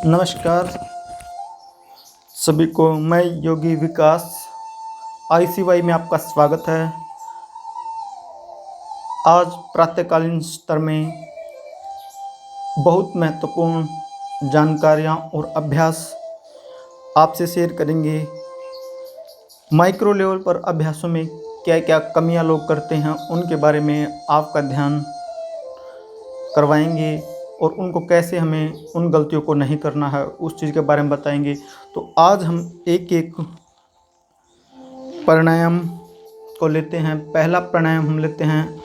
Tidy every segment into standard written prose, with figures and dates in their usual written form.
नमस्कार सभी को। मैं योगी विकास आईसीवाई में आपका स्वागत है। आज प्रातःकालीन स्तर में बहुत महत्वपूर्ण जानकारियाँ और अभ्यास आपसे शेयर करेंगे। माइक्रो लेवल पर अभ्यासों में क्या क्या कमियाँ लोग करते हैं उनके बारे में आपका ध्यान करवाएंगे और उनको कैसे हमें उन गलतियों को नहीं करना है उस चीज़ के बारे में बताएंगे। तो आज हम एक एक प्राणायाम को लेते हैं। पहला प्राणायाम हम लेते हैं,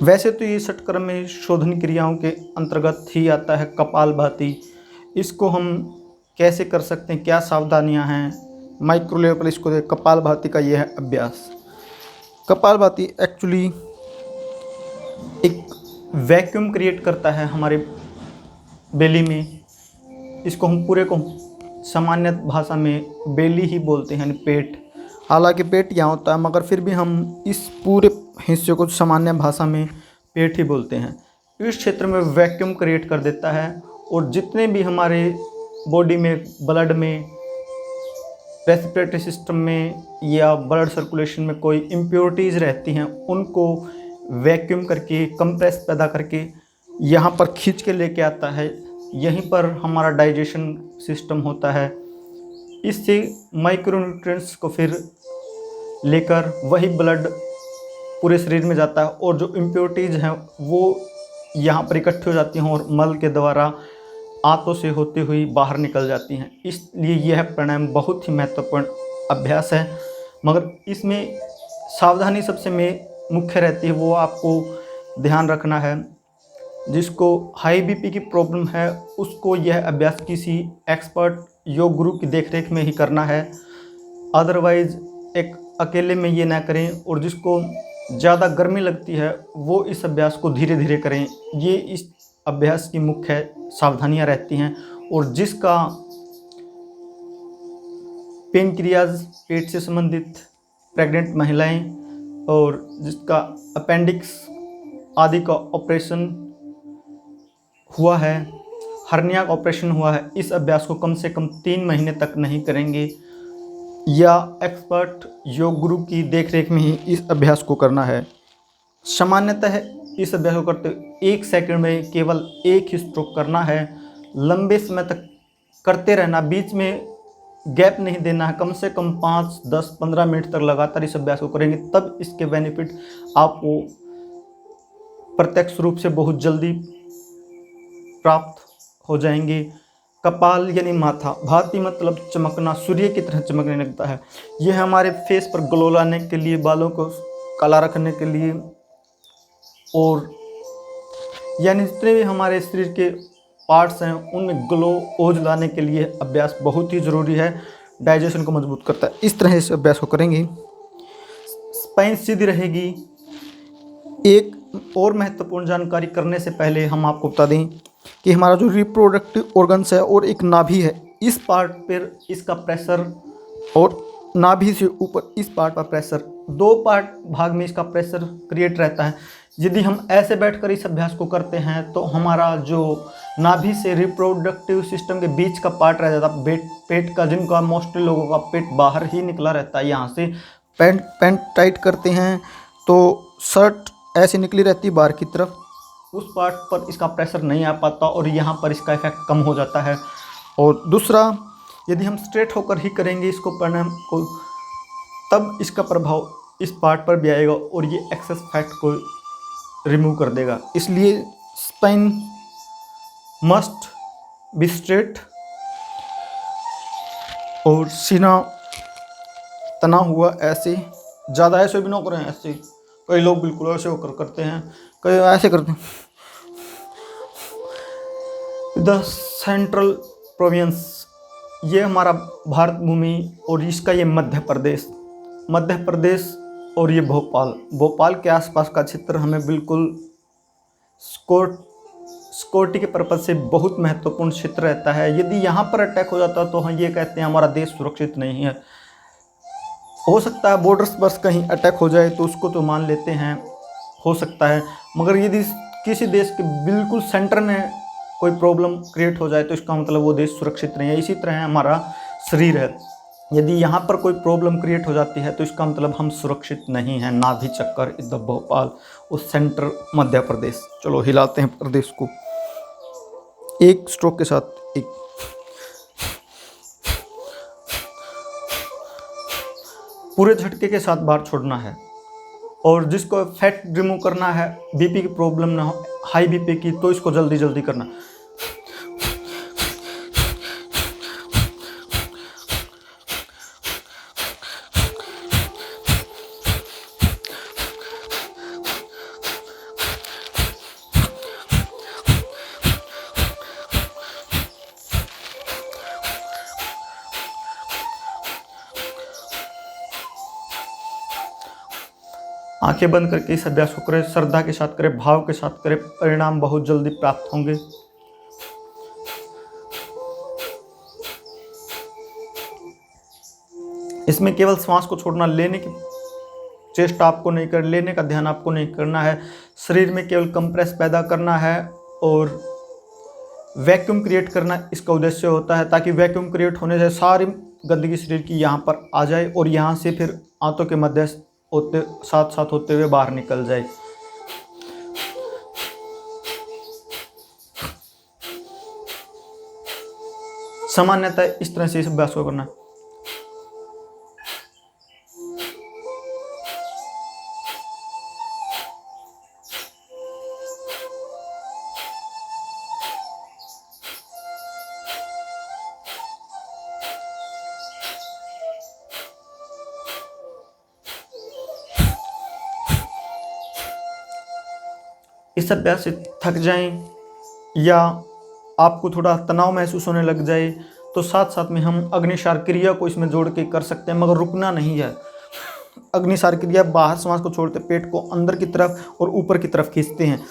वैसे तो ये षटकर्मी शोधन क्रियाओं के अंतर्गत ही आता है, कपालभाति। इसको हम कैसे कर सकते हैं, क्या सावधानियां हैं, माइक्रो लेवल पर इसको देख। कपालभाति का यह है अभ्यास। कपालभाति एक्चुअली एक वैक्यूम क्रिएट करता है हमारे बेली में। इसको हम पूरे को सामान्य भाषा में बेली ही बोलते हैं, यानी पेट। हालांकि पेट यहाँ होता है, मगर फिर भी हम इस पूरे हिस्से को सामान्य भाषा में पेट ही बोलते हैं। इस क्षेत्र में वैक्यूम क्रिएट कर देता है और जितने भी हमारे बॉडी में, ब्लड में, रेस्पिरेटरी सिस्टम में या ब्लड सर्कुलेशन में कोई इम्प्योरिटीज़ रहती हैं उनको वैक्यूम करके, कंप्रेस पैदा करके यहाँ पर खींच के लेके आता है। यहीं पर हमारा डाइजेशन सिस्टम होता है। इससे माइक्रोन्यूट्रिएंट्स को फिर लेकर वही ब्लड पूरे शरीर में जाता है और जो इम्प्योरिटीज़ हैं वो यहाँ पर इकट्ठी हो जाती हैं और मल के द्वारा आंतों से होती हुई बाहर निकल जाती हैं। इसलिए यह प्राणायाम बहुत ही महत्वपूर्ण अभ्यास है, मगर इसमें सावधानी सबसे मुख्य रहती है, वो आपको ध्यान रखना है। जिसको हाई बीपी की प्रॉब्लम है उसको यह अभ्यास किसी एक्सपर्ट योग गुरु की देखरेख में ही करना है, अदरवाइज़ एक अकेले में ये ना करें। और जिसको ज़्यादा गर्मी लगती है वो इस अभ्यास को धीरे धीरे करें। ये इस अभ्यास की मुख्य सावधानियां रहती हैं। और जिसका पेनक्रियाज, पेट से संबंधित, प्रेग्नेंट महिलाएं और जिसका अपेंडिक्स आदि का ऑपरेशन हुआ है, हर्निया का ऑपरेशन हुआ है, इस अभ्यास को कम से कम 3 महीने तक नहीं करेंगे या एक्सपर्ट योग गुरु की देखरेख में ही इस अभ्यास को करना है। सामान्यतः इस अभ्यास को करते 1 सेकंड में केवल एक ही स्ट्रोक करना है। लंबे समय तक करते रहना, बीच में गैप नहीं देना है। कम से कम 5, 10, 15 मिनट तक लगातार इस अभ्यास को करेंगे, तब इसके बेनिफिट आपको प्रत्यक्ष रूप से बहुत जल्दी प्राप्त हो जाएंगे। कपाल यानी माथा, भाति मतलब चमकना, सूर्य की तरह चमकने लगता है। यह हमारे फेस पर ग्लो लाने के लिए, बालों को काला रखने के लिए, और यानी जितने भी हमारे शरीर के पार्ट्स हैं उनमें ग्लो, ओज लाने के लिए अभ्यास बहुत ही ज़रूरी है। डाइजेशन को मजबूत करता है। इस तरह से अभ्यास को करेंगे, स्पाइन सीधी रहेगी। एक और महत्वपूर्ण जानकारी करने से पहले हम आपको बता दें कि हमारा जो रिप्रोडक्टिव ऑर्गन्स है और एक नाभि है, इस पार्ट पर इसका प्रेशर और नाभि से ऊपर इस पार्ट पर प्रेशर, 2 पार्ट भाग में इसका प्रेशर क्रिएट रहता है। यदि हम ऐसे बैठकर इस अभ्यास को करते हैं तो हमारा जो नाभि से रिप्रोडक्टिव सिस्टम के बीच का पार्ट रह जाता है, पेट का, जिनका मोस्टली लोगों का पेट बाहर ही निकला रहता है। यहाँ से पैंट टाइट करते हैं तो शर्ट ऐसे निकली रहती है बाहर की तरफ, उस पार्ट पर इसका प्रेशर नहीं आ पाता और यहाँ पर इसका इफेक्ट कम हो जाता है। और दूसरा, यदि हम स्ट्रेट होकर ही करेंगे इसको, प्राणायाम को, तब इसका प्रभाव इस पार्ट पर भी आएगा और ये एक्सेस फैट को रिमूव कर देगा। इसलिए स्पाइन मस्ट बी स्ट्रेट और सीना तना हुआ, ऐसे ज़्यादा ऐसे भी ना करें। ऐसे कई लोग बिल्कुल ऐसे होकर करते हैं, कई ऐसे करते हैं। द सेंट्रल प्रोविंस, ये हमारा भारत भूमि और इसका ये मध्य प्रदेश और ये भोपाल के आसपास का क्षेत्र हमें बिल्कुल सिक्योरिटी के पर्पज़ से बहुत महत्वपूर्ण क्षेत्र रहता है। यदि यहाँ पर अटैक हो जाता है तो हम ये कहते हैं हमारा देश सुरक्षित नहीं है। हो सकता है बॉर्डर्स पर कहीं अटैक हो जाए तो उसको तो मान लेते हैं, हो सकता है, मगर यदि किसी देश के बिल्कुल सेंटर में कोई प्रॉब्लम क्रिएट हो जाए तो इसका मतलब वो देश सुरक्षित नहीं है। इसी तरह हमारा शरीर है, यदि यहाँ पर कोई प्रॉब्लम क्रिएट हो जाती है तो इसका मतलब हम सुरक्षित नहीं हैं। नाभि चक्कर द भोपाल, उस सेंटर मध्य प्रदेश। चलो हिलाते हैं प्रदेश को एक स्ट्रोक के साथ। एक पूरे झटके के साथ बाहर छोड़ना है। और जिसको फैट रिमूव करना है, बीपी की प्रॉब्लम ना हो, हाई बीपी की, तो इसको जल्दी जल्दी करना। आंखें बंद करके इस अभ्यास को करें, श्रद्धा के साथ करें, भाव के साथ करें, परिणाम बहुत जल्दी प्राप्त होंगे। इसमें केवल श्वास को छोड़ना, लेने की चेष्टा आपको नहीं कर, लेने का ध्यान आपको नहीं करना है। शरीर में केवल कंप्रेस पैदा करना है और वैक्यूम क्रिएट करना इसका उद्देश्य होता है, ताकि वैक्यूम क्रिएट होने से सारी गंदगी शरीर की यहाँ पर आ जाए और यहाँ से फिर आंतों के मध्य होते साथ साथ होते हुए बाहर निकल जाए। सामान्यतः इस तरह से इस अभ्यास को करना। इस अभ्यास से थक जाएं या आपको थोड़ा तनाव महसूस होने लग जाए तो साथ साथ में हम अग्निसार क्रिया को इसमें जोड़ के कर सकते हैं, मगर रुकना नहीं है। अग्निसार क्रिया, बाहर श्वास को छोड़ते पेट को अंदर की तरफ और ऊपर की तरफ खींचते हैं।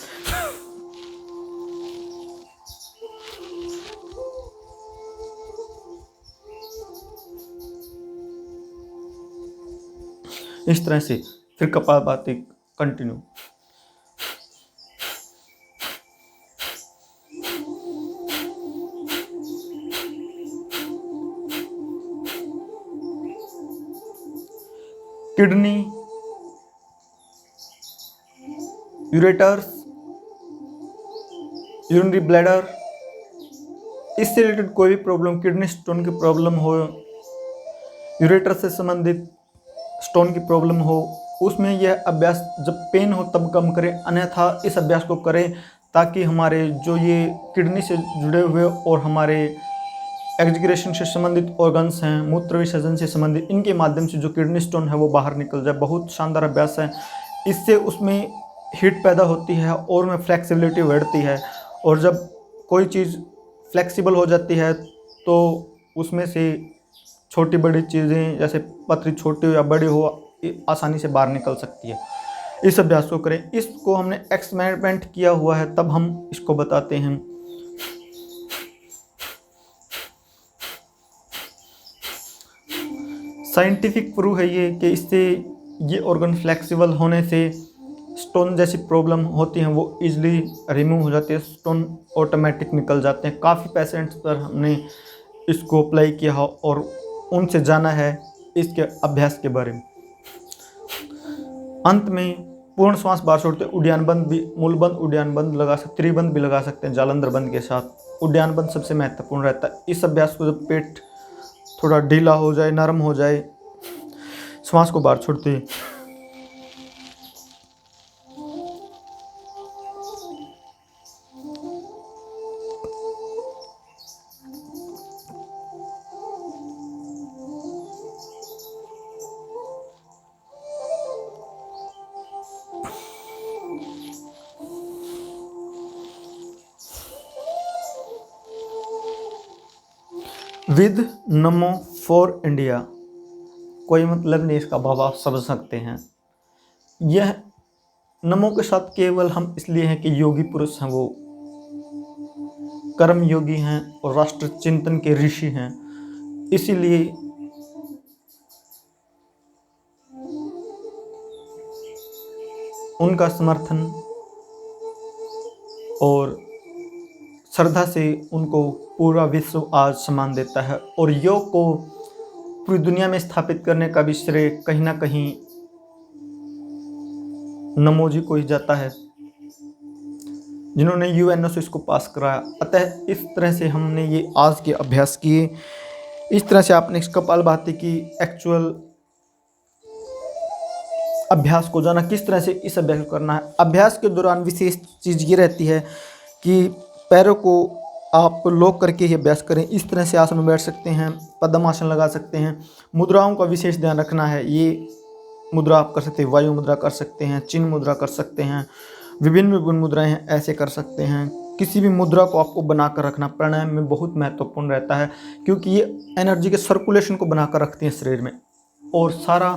इस तरह से फिर kapalbhati continue. Kidney, ureters, urinary bladder, इससे रिलेटेड कोई भी प्रॉब्लम, किडनी स्टोन की प्रॉब्लम हो, यूरेटर से संबंधित स्टोन की प्रॉब्लम हो, उसमें यह अभ्यास जब पेन हो तब कम करें, अन्यथा इस अभ्यास को करें ताकि हमारे जो ये किडनी से जुड़े हुए और हमारे एक्सक्रीशन से संबंधित ऑर्गन्स हैं, मूत्र विसर्जन से संबंधित, इनके माध्यम से जो किडनी स्टोन है वो बाहर निकल जाए। बहुत शानदार अभ्यास है। इससे उसमें हीट पैदा होती है और में फ्लेक्सिबिलिटी बढ़ती है, और जब कोई चीज़ फ्लेक्सिबल हो जाती है तो उसमें से छोटी बड़ी चीज़ें, जैसे पतली छोटी हो या बड़ी हो, आसानी से बाहर निकल सकती है। इस अभ्यास को करें। इसको हमने एक्सपेरिमेंट किया हुआ है, तब हम इसको बताते हैं। साइंटिफिक प्रूव है ये कि इससे ये ऑर्गन फ्लेक्सिबल होने से स्टोन जैसी प्रॉब्लम होती हैं वो इजीली रिमूव हो जाती है, स्टोन ऑटोमेटिक निकल जाते हैं। काफ़ी पेशेंट्स पर हमने इसको अप्लाई किया है और उनसे जाना है इसके अभ्यास के बारे में। अंत में पूर्ण श्वास बाहर छोड़ते उड्डयन बंद भी, मूल बंद, उड्डयन बंद लगा सकते, त्रिबंद भी लगा सकते हैं जालंधर बंद के साथ। उड्डयन बंद सबसे महत्वपूर्ण रहता है। इस अभ्यास को जब पेट थोड़ा ढीला हो जाए, नरम हो जाए, श्वास को बाहर छोड़ते विद नमो फॉर इंडिया, कोई मतलब नहीं इसका भाव आप समझ सकते हैं। यह नमो के साथ केवल हम इसलिए हैं कि योगी पुरुष हैं, वो कर्म योगी हैं और राष्ट्र चिंतन के ऋषि हैं, इसीलिए उनका समर्थन और श्रद्धा से उनको पूरा विश्व आज सम्मान देता है। और योग को पूरी दुनिया में स्थापित करने का भी श्रेय कहीं ना कहीं नमो जी को ही जाता है, जिन्होंने यूएनओ से इसको पास कराया। अतः इस तरह से हमने ये आज के अभ्यास किए। इस तरह से आपने इस कपालभाति की एक्चुअल अभ्यास को जाना, किस तरह से इस अभ्यास को करना है। अभ्यास के दौरान विशेष चीज़ ये रहती है कि पैरों को आप लॉक करके ही अभ्यास करें। इस तरह से आसन में बैठ सकते हैं, पद्मासन लगा सकते हैं। मुद्राओं का विशेष ध्यान रखना है। ये मुद्रा आप कर सकते हैं, वायु मुद्रा कर सकते हैं, चिन्ह मुद्रा कर सकते हैं, विभिन्न विभिन्न मुद्राएं हैं ऐसे कर सकते हैं। किसी भी मुद्रा को आपको बनाकर रखना प्राणायाम में बहुत महत्वपूर्ण रहता है, क्योंकि ये एनर्जी के सर्कुलेशन को बनाकर रखती है शरीर में। और सारा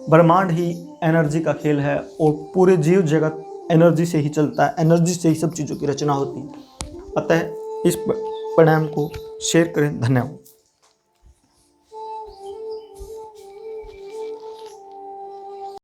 ब्रह्मांड ही एनर्जी का खेल है और पूरे जीव जगत एनर्जी से ही चलता है, एनर्जी से ही सब चीज़ों की रचना होती है। अतः इस प्राणायाम को शेयर करें। धन्यवाद।